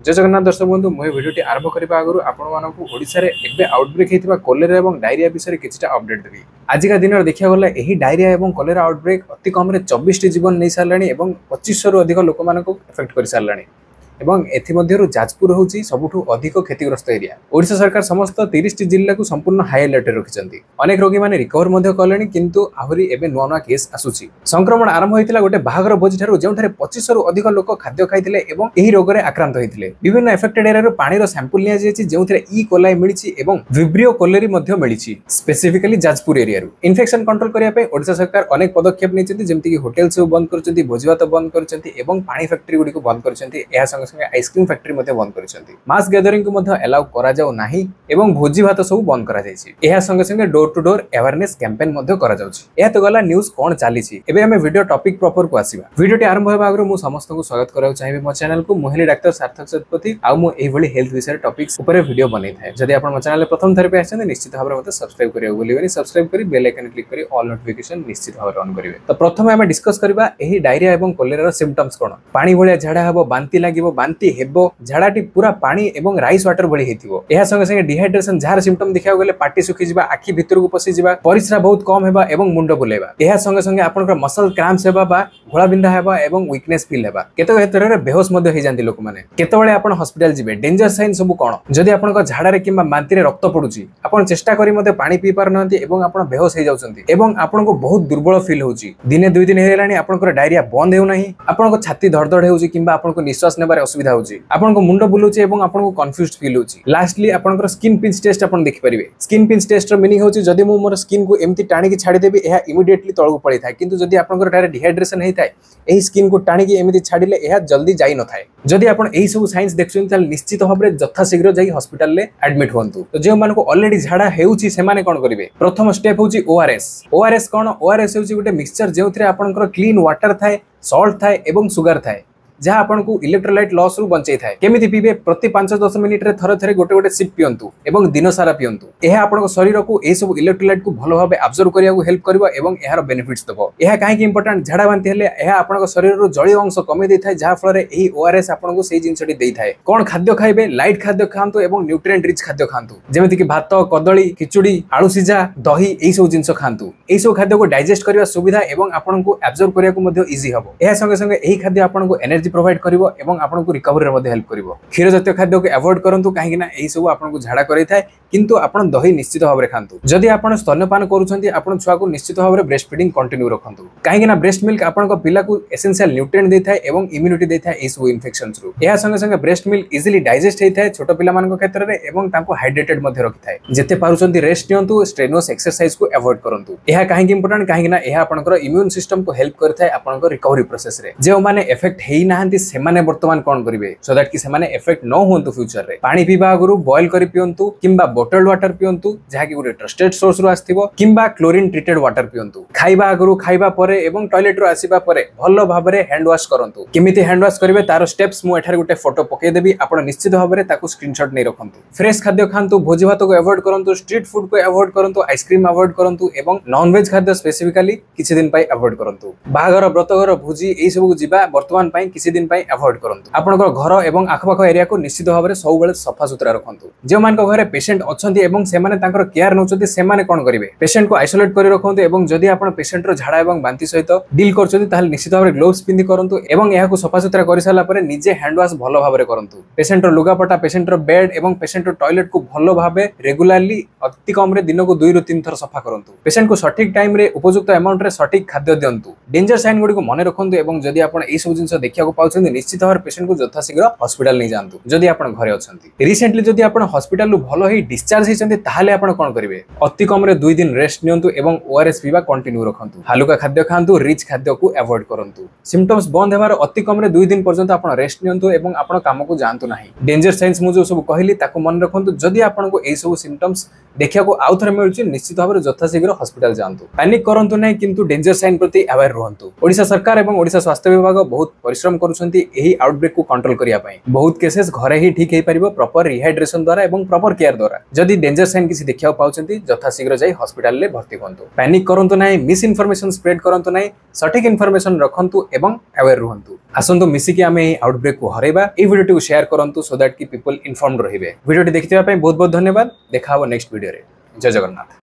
जय जगन्नाथ दर्शक बंधु मुझे भिडियो आरंभ करने आगु आपको आउटब्रेक होता कोलेरा और डायरिया विषय में किसी अपडेट देवी। आजिका दिन देखा गला यही डायरिया और कोलेरा आउटब्रेक अति कम 24 जीवन नहीं सारे और 2500 रु अधिक लोक एफेक्ट कर सारे एवं एथिमध्यरु जाजपुर होची सबुठु अधिक क्षतिग्रस्त एरिया। ओडिशा सरकार समस्त 30 जिल्ला को संपूर्ण हाई अलर्ट रखिछंती। अनेक रोगी माने रिकवर मध्ये कलेनी किंतु आहुरी एबे नुआ नुआ केस आसुची। संक्रमण आरंभ होइतिला गोटे बाहागर भोजी ठारू जेउठारे 2500 रु अधिक लोक खाद्य खाइतिले एवं एही रोग रे आक्रांत होइतिले। विभिन्न एफेक्टेड एरिया रो पानी रो सैंपल लिया जायछि जेउथरे ई कोलाई मिलिछि एवं विब्रियो कोलेरी मध्ये मिलिछि। स्पेसिफिकली जाजपुर एरिया रो इन्फेक्शन कंट्रोल करिया पे ओडिशा सरकार अनेक पदक्षेप नेछन्ती जेमति कि होटल सब बंद करछन्ती, भोजीभात बंद करछन्ती एवं पानी फैक्ट्री गुडी को बंद करछन्ती। एहा संग आइसक्रीम फैक्ट्री मध्ये बंद करछन्ती। मास गैदरिंग को मध्ये अलाउ करा जाउ नाही एवं भोजी भात सब बंद करा जायछि। एहा संगे door to door awareness campaign मध्ये करा जाउछि। एहा तो गला न्यूज़ कोन चालीछि। एबे हमें वीडियो टॉपिक प्रॉपर को आसीबा। वीडियोटी आरंभ होबा आगु मु समस्त को स्वागत कराउ चाहिबे मो चैनल को मुहेली डॉक्टर सार्थक सतपति आ मु एही भली हेल्थ विषय टॉपिक्स ऊपर वीडियो बनै थाए। जदि आपण मो चैनल प्रथम थर पे आछन निश्चित भाबरे मते सब्सक्राइब करियो बोलिबेनी। सब्सक्राइब करी बेल आइकन क्लिक करी ऑल नोटिफिकेशन निश्चित भाबरे ऑन करिवे। तो प्रथम हमें डिस्कस करबा एही डायरिया एवं कोलेरा रो सिम्पटम्स कोन। पानी भलिया झाडा हबो, बांती लागिबो, बांती हेबो, झाडाटी पूरा पानी एवं राइस वाटर भली हेतिबो। एहा संगे संगे डिहाइड्रेशन जार सिम्पटम देखा गले पार्टी सुखी जिबा, आखि भितर को पसी जिबा, परिश्रा बहुत कम हेबा एवं मुंड बुलेबा। एहा संगे संगे आपनकर मसल क्रैम्प्स हेबा बा घोळा बिंधा हेबा एवं वीकनेस फील हेबा। केतो क्षेत्र रे बेहोश मध्ये हे जानती लोक माने। केतबेले आपण हॉस्पिटल जिबे डेंजर साइन सब कोन। जदि आपनकर झाडा रे किबा मांती रे रक्त पडुची, आपण चेष्टा करी मध्ये पानी पी पार नहंती एवं आपण बेहोश हे जाउछंती एवं आपनको बहुत दुर्बल फील होउची। दिने दुई दिन हेलानी आपनकर डायरिया बंद हेउ नाही, आपनको छाती धड़धड़ हेउची किबा आपनको निश्वास नेबारे असुविधा होउची, आपनको मुंड बुलुची एवं आपनको कन्फ्यूज्ड फील होउची। लास्टली आपनकर स्किन पिंच टेस्ट आपण देखि परिबे। स्किन पिंच टेस्ट रो मीनिंग होउची जदि मु मोर स्किन को एम्ति टाणी की छाडी देबी एहा इमिडिएटली तळकु पळी थाय, किंतु जदि आपनकर डायरेक्ट डिहाइड्रेशन हेइ थाय एही स्किन को टाणी की एमिति छाडीले एहा जल्दी जाई न थाय। जदि आपण एही सब साइंस देखछन ताल निश्चित भाबरे जथा शीघ्र जाई हॉस्पिटल ले एडमिट होंतु। तो जे मानको ऑलरेडी झाडा हेउची से माने कोन करिवे। प्रथम स्टेप होउची ओआरएस। ओआरएस कोन? ओआरएस होउची गुटे मिक्सचर जेउथरे आपनकर क्लीन वाटर थाय, सॉल्ट थाय एवं सुगर थाय, जहाँ आपन को इलेक्ट्रोलाइट लॉस रु बंचै थाए। केमिति पीबे? प्रति 5-10 मिनिट रे थरे थरे गोटे गोटे सिप पियंतु एवं दिन सारा पियंतु। एहा आपन को शरीर को ए सब इलेक्ट्रोलाइट को भलो भाबे अब्जॉर्ब करिया को हेल्प करबो एवं एहार बेनिफिट्स दबो। एहा काहे कि इंपोर्टेंट? झाडा बांती हेले एहा आपन को शरीर रु जलीय अंश कमे दै थाए, जहाँ फल रे एही ओआरएस आपन को सेही जिंसटी दै थाए। कोन खाद्य खाइबे? लाइट खाद्य खांतु एवं न्यूट्रिएंट रिच खाद्य खांतु, जेमिति कि भात, कदली, खिचुडी, आलू सिजा, दही एही सब जिंस खांतु। एही सब खाद्य को डाइजेस्ट करबा सुविधा एवं आपन को अब्जॉर्ब करिया को मध्ये इजी हबो। एहा संगे संगे एही खाद्य आपन को एनर्जी प्रोवाइड करिवो एवं आपन को रिकवरी रे मध्ये हेल्प करिवो। क्षीर जातीय खाद्य को अवॉइड करंतु काहे कि ना एही सब आपन को झाडा करै थाए, किंतु आपन दही निश्चित भाबरे खांतु। जदि आपन स्तन्यपान करूछंती आपन छुआ को निश्चित भाबरे ब्रेस्ट फीडिंग कंटिन्यू रखंतु, काहे कि ना ब्रेस्ट मिल्क आपन को पिला को एसेंशियल न्यूट्रिएंट दै थाए एवं इम्यूनिटी दै थाए एही सब इन्फेक्शंस रु। एहा संगे संगे ब्रेस्ट मिल्क इजीली डाइजेस्ट हे थाए छोटो पिला मान को क्षेत्र रे एवं तांको हाइड्रेटेड मध्ये रखि थाए। जेते पारुछंती रेस्ट नियंतु, स्ट्रेनुअस एक्सरसाइज को अवॉइड करंतु। एहा काहे कि इंपोर्टेंट? काहे कि ना एहा आपन को इम्यून सिस्टम को हेल्प करथाय आपन को रिकवरी प्रोसेस रे। जे माने इफेक्ट हेई नाहंती से माने वर्तमान कोन करिवे सो दैट कि से माने इफेक्ट न होंतु फ्यूचर रे। पानी पीबा आगुरु बॉयल करी पियंतु किंबा बोटल्ड वाटर पियंतु, जहा कि गुटे ट्रस्टेड सोर्स रु आस्थिबो, किंबा क्लोरीन ट्रीटेड वाटर पियंतु। खाइबा आगुरु, खाइबा परे एवं टॉयलेट रु आसीबा परे भलो भाबरे हैंड वॉश करंतु। केमिति हैंड वॉश करिवे तार स्टेप्स मु एठार गुटे फोटो पके देबी, आपण निश्चित भाबरे ताकू स्क्रीनशॉट नै रखंतु। फ्रेश खाद्य खांतु, भोजी भात को अवॉइड करंतु, स्ट्रीट फूड को अवॉइड करंतु, आइसक्रीम अवॉइड करंतु एवं नॉन वेज खाद्य स्पेसिफिकली किछि दिन पई अवॉइड करंतु। बाहागर, ब्रतघर, भोजी एई सब को जिबा वर्तमान पई किछि दिन पई अवॉइड करंतु। आपनकर घर एवं आखपाख एरिया को निश्चित भाबरे सब बेले सफा सुतरा रखंतु। जे मान को घरे पेशेंट अछंती एवं से माने तांकर केयर नउचंती से माने कोन करिवे? पेशेंट को आइसोलेट करि रखंतु एवं जदि आपण पेशेंट रो झाडा एवं बांती सहित डील करचंती ताहाल निश्चित भाबरे ग्लोव्स पिंदी करंतु एवं एहा को सफा सुतरा करि साला परे निजे हैंड वॉश भलो भाबरे करंतु। पेशेंट रो लुगापटा, पेशेंट रो बेड एवं पेशेंट रो टॉयलेट को भलो भाबे रेगुलरली अति कम रे दिन को 2 ରୁ 3 थर सफा करंतु। पेशेंट को सठिक टाइम रे उपयुक्त अमाउंट रे सठिक खाद्य दियंतु। डेंजर साइन गुडी को माने रखंतु एवं जदि आपण एई सब जिंस देखिया को पाउछंती निश्चित भाबरे पेशेंट को यथा शीघ्र हॉस्पिटल नै जानतु। जदि आपण घरे अछंती, रिसेंटली जदि आपण हॉस्पिटल लु भलो ही डिस्चार्ज हेचंती ताहाले आपण कोन करिवे? अति कम रे 2 दिन रेस्ट नियंतु एवं ओआरएस पीबा कंटिन्यू रखंतु। हालुका खाद्य खांतु, रिच खाद्य को अवॉइड करंतु। सिम्पटम्स बंद हेबार अति कम रे 2 दिन पर्यंत आपण रेस्ट नियंतु एवं आपण काम को जानतु नाही। डेंजर साइंस मु जो सब कहली ताको मन रखंतु। जदि आपण को एई सब सिम्पटम्स देखिया को आउथरे मिलुची निश्चित भाबरे यथा शीघ्र हॉस्पिटल जानतु। पैनिक करंतु नाही, किंतु डेंजर साइन प्रति अवेयर रहंतु। ओडिशा सरकार एवं ओडिशा स्वास्थ्य विभाग बहुत परिश्रम करूछंती एही आउटब्रेक को कंट्रोल करिया पई। बहुत केसेस घरे ही ठीक हे परिबो प्रॉपर रिहाइड्रेशन द्वारा एवं प्रॉपर केयर द्वारा। जदि डेंजर साइन किसी देखिया पाउछंती यथा शीघ्र जाई हॉस्पिटल ले भर्ती होंतु। पैनिक करंतु नाही, मिस इन्फॉर्मेशन स्प्रेड करंतु नाही, सटीक इन्फॉर्मेशन रखंतु एवं अवेयर रहंतु। आसंतु मिसी कि आमे एही आउटब्रेक को हरेबा। ए वीडियो को शेयर करंतु सो दैट कि पीपल इन्फॉर्म्ड रहिबे। वीडियो देखिथिबा पई बहुत बहुत धन्यवाद। देखा हो नेक्स्ट वीडियो रे। जय जगन्नाथ।